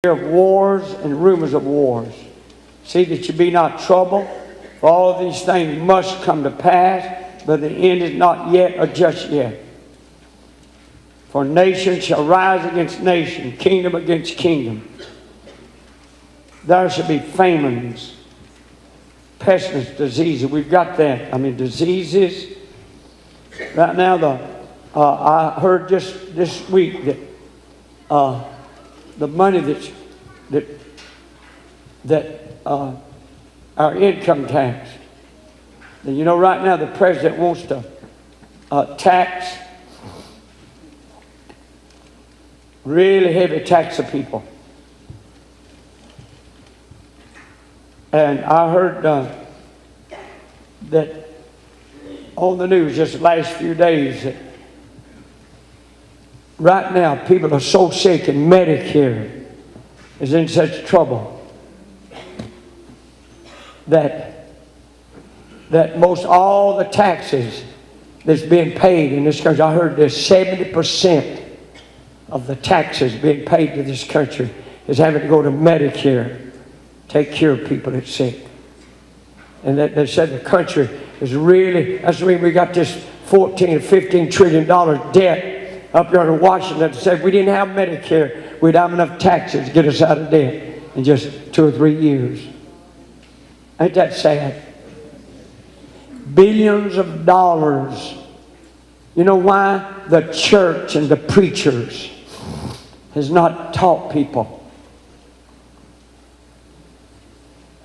Of wars and rumors of wars. See that you be not troubled, for all of these things must come to pass, but the end is not yet or just yet. For nation shall rise against nation, kingdom against kingdom. There shall be famines, pestilence, diseases. We've got that. Diseases. Right now, I heard just this week that the money that our income tax. And you know, right now the president wants to tax, really heavy tax of people. And I heard that on the news just the last few days that right now people are so sick and Medicare is in such trouble that most all the taxes that's being paid in this country, I heard there's 70% of the taxes being paid to this country is having to go to Medicare, take care of people that's sick. And they said the country is really, that's the reason we got this $14 or $15 trillion debt up here in Washington. Said if we didn't have Medicare, we'd have enough taxes to get us out of debt in just 2 or 3 years. Ain't that sad? Billions of dollars. You know why? The church and the preachers has not taught people.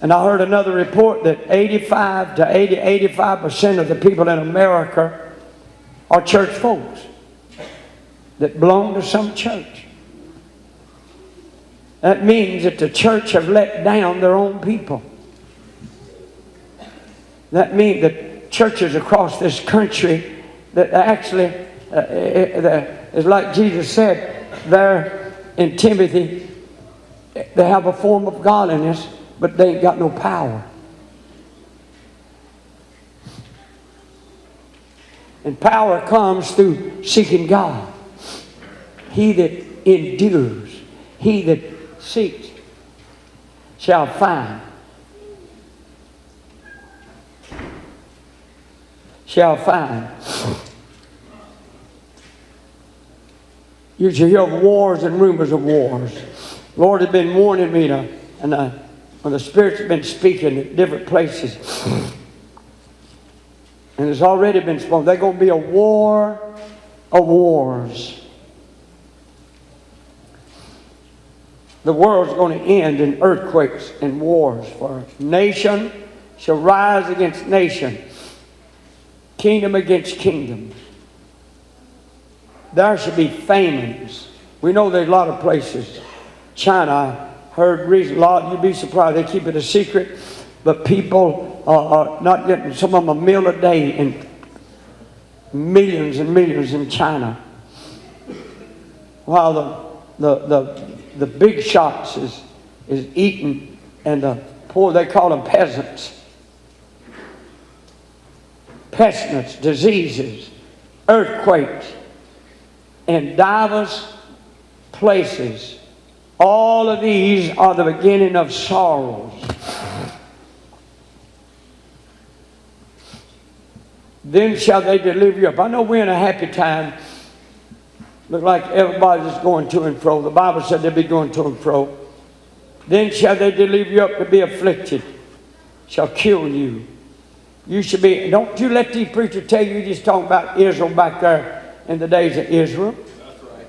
And I heard another report that 85 to 85% of the people in America are church folks that belong to some church. That means that the church have let down their own people. That means that churches across this country that actually, is like Jesus said there in Timothy, they have a form of godliness, but they ain't got no power. And power comes through seeking God. He that endures, he that seeks, shall find. Shall find. You shall hear of wars and rumors of wars. Lord has been warning me when the Spirit's been speaking at different places. And it's already been spoken. There's going to be a war of wars. The world's going to end in earthquakes and wars. For nation shall rise against nation, kingdom against kingdom. There shall be famines. We know there's a lot of places. China, I heard recently, a lot, you'd be surprised, they keep it a secret, but people are not getting, some of them, a meal a day, and millions and millions in China. While the big shots is eating, and the poor, they call them peasants. Pestilence, diseases, earthquakes, in divers places. All of these are the beginning of sorrows. Then shall they deliver you up. I know we're in a happy time. Look like everybody's just going to and fro. The Bible said they'll be going to and fro. Then shall they deliver you up to be afflicted, shall kill you. You should be, don't you let these preachers tell you just talking about Israel back there in the days of Israel. That's right.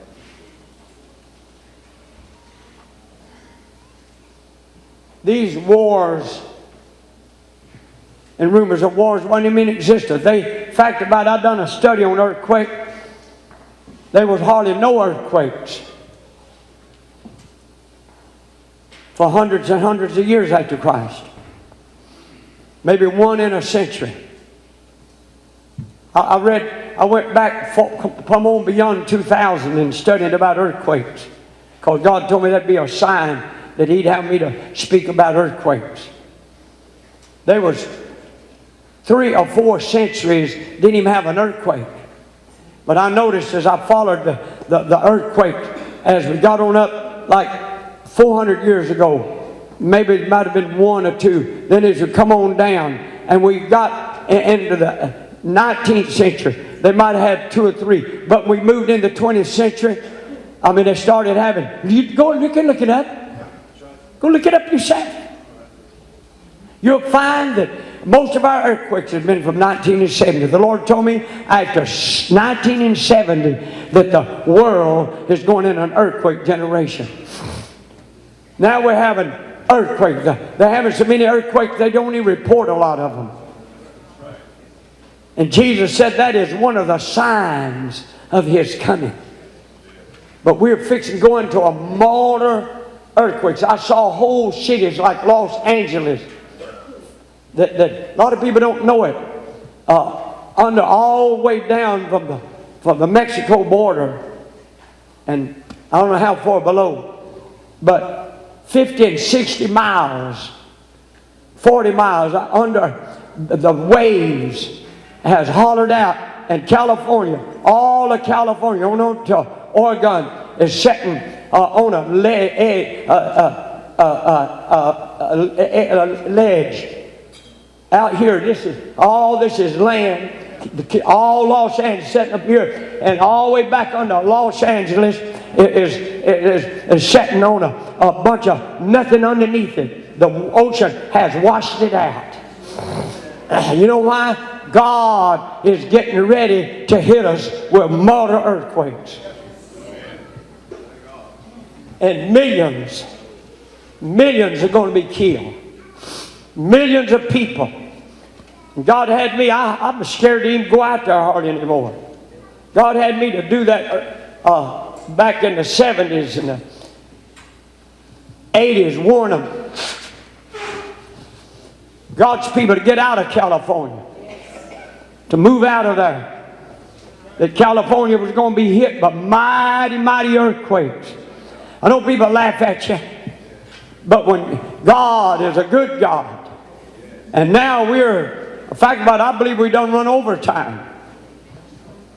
These wars and rumors of wars weren't even in existence. In fact about it, I've done a study on earthquake. There was hardly no earthquakes for hundreds and hundreds of years after Christ. Maybe one in a century. I went back from on beyond 2000 and studied about earthquakes, because God told me that'd be a sign that He'd have me to speak about earthquakes. There was 3 or 4 centuries didn't even have an earthquake. But I noticed as I followed the earthquake, as we got on up like 400 years ago. Maybe it might have been 1 or 2. Then as you come on down, and we got into the 19th century, they might have had 2 or 3. But we moved into the 20th century. I mean, they started having. You go and you can look it up. Go look it up yourself. You'll find that most of our earthquakes have been from 1970. The Lord told me after 1970 that the world is going in an earthquake generation. Now we're having earthquakes. They're having so many earthquakes they don't even report a lot of them. And Jesus said that is one of the signs of His coming. But we're fixing to go into a mortar earthquakes. I saw whole cities like Los Angeles that a lot of people don't know it. Under all the way down from the Mexico border, and I don't know how far below, but 50 and 60 miles, 40 miles under the waves has hollered out, and California, all of California, on to Oregon, is sitting on a ledge. Out here, this is land. All Los Angeles sitting up here, and all the way back under Los Angeles is sitting on a bunch of nothing underneath it. The ocean has washed it out. You know why? God is getting ready to hit us with mortar earthquakes. And millions are going to be killed. Millions of people. And God had me, I'm scared to even go out there hardly anymore. God had me to do that back in the 70s and the 80s, warn them. God's people to get out of California. To move out of there. That California was going to be hit by mighty, mighty earthquakes. I know people laugh at you, but when God is a good God, and now the fact about it, I believe we done run overtime.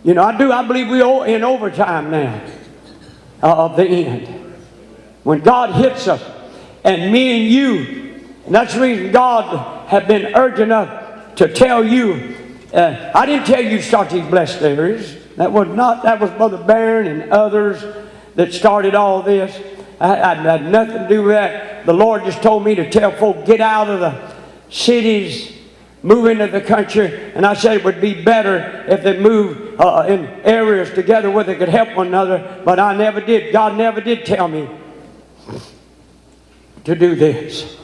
You know, I believe we're in overtime now of the end. When God hits us, and me and you, and that's the reason God have been urgent enough to tell you. I didn't tell you to start these blessed areas. That was Brother Barron and others that started all this. I had nothing to do with that. The Lord just told me to tell folk, get out of the cities, move into the country. And I said it would be better if they moved in areas together where they could help one another. But I never did. God never did tell me to do this.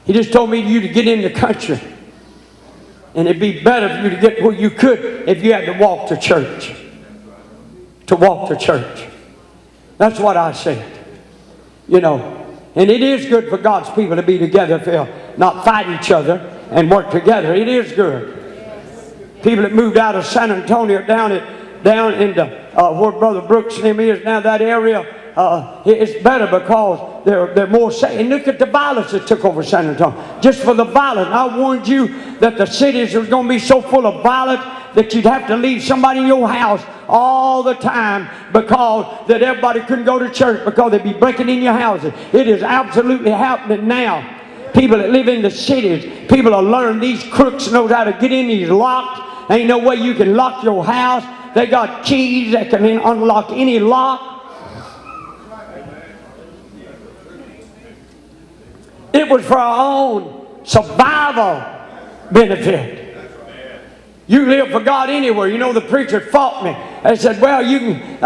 He just told me you to get in the country. And it'd be better for you to get where you could if you had to walk to church. To walk to church. That's what I said. You know, and it is good for God's people to be together if they'll not fight each other and work together. It is good. People that moved out of San Antonio down into where Brother Brooks and him is now, that area, it's better because they're more safe. And look at the violence that took over San Antonio. Just for the violence. I warned you that the cities are going to be so full of violence that you'd have to leave somebody in your house all the time because that everybody couldn't go to church because they'd be breaking in your houses. It is absolutely happening now. People that live in the cities, people are learning these crooks knows how to get in these locks. Ain't no way you can lock your house. They got keys that can unlock any lock. It was for our own survival benefit. You live for God anywhere. You know, the preacher fought me. They said, well, you can...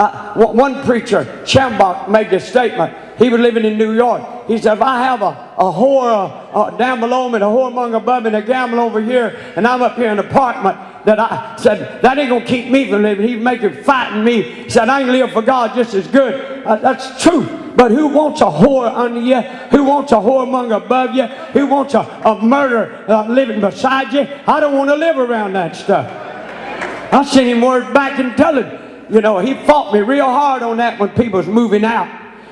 one preacher, Schambach, made this statement. He was living in New York. He said, if I have a whore down below me, and a whoremonger above me, and a gambler over here, and I'm up here in an apartment, that I said, that ain't going to keep me from living. He's making fighting me. He said, I can live for God just as good. That's true. But who wants a whore under you? Who wants a whoremonger above you? Who wants a murderer living beside you? I don't want to live around that stuff. I sent him word back and tell him, you know, he fought me real hard on that when people was moving out.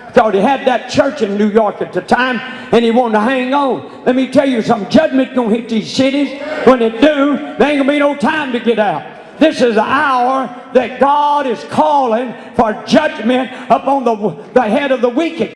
Because he had that church in New York at the time, and he wanted to hang on. Let me tell you something. Judgment's going to hit these cities. When it do, there ain't going to be no time to get out. This is the hour that God is calling for judgment upon the head of the wicked.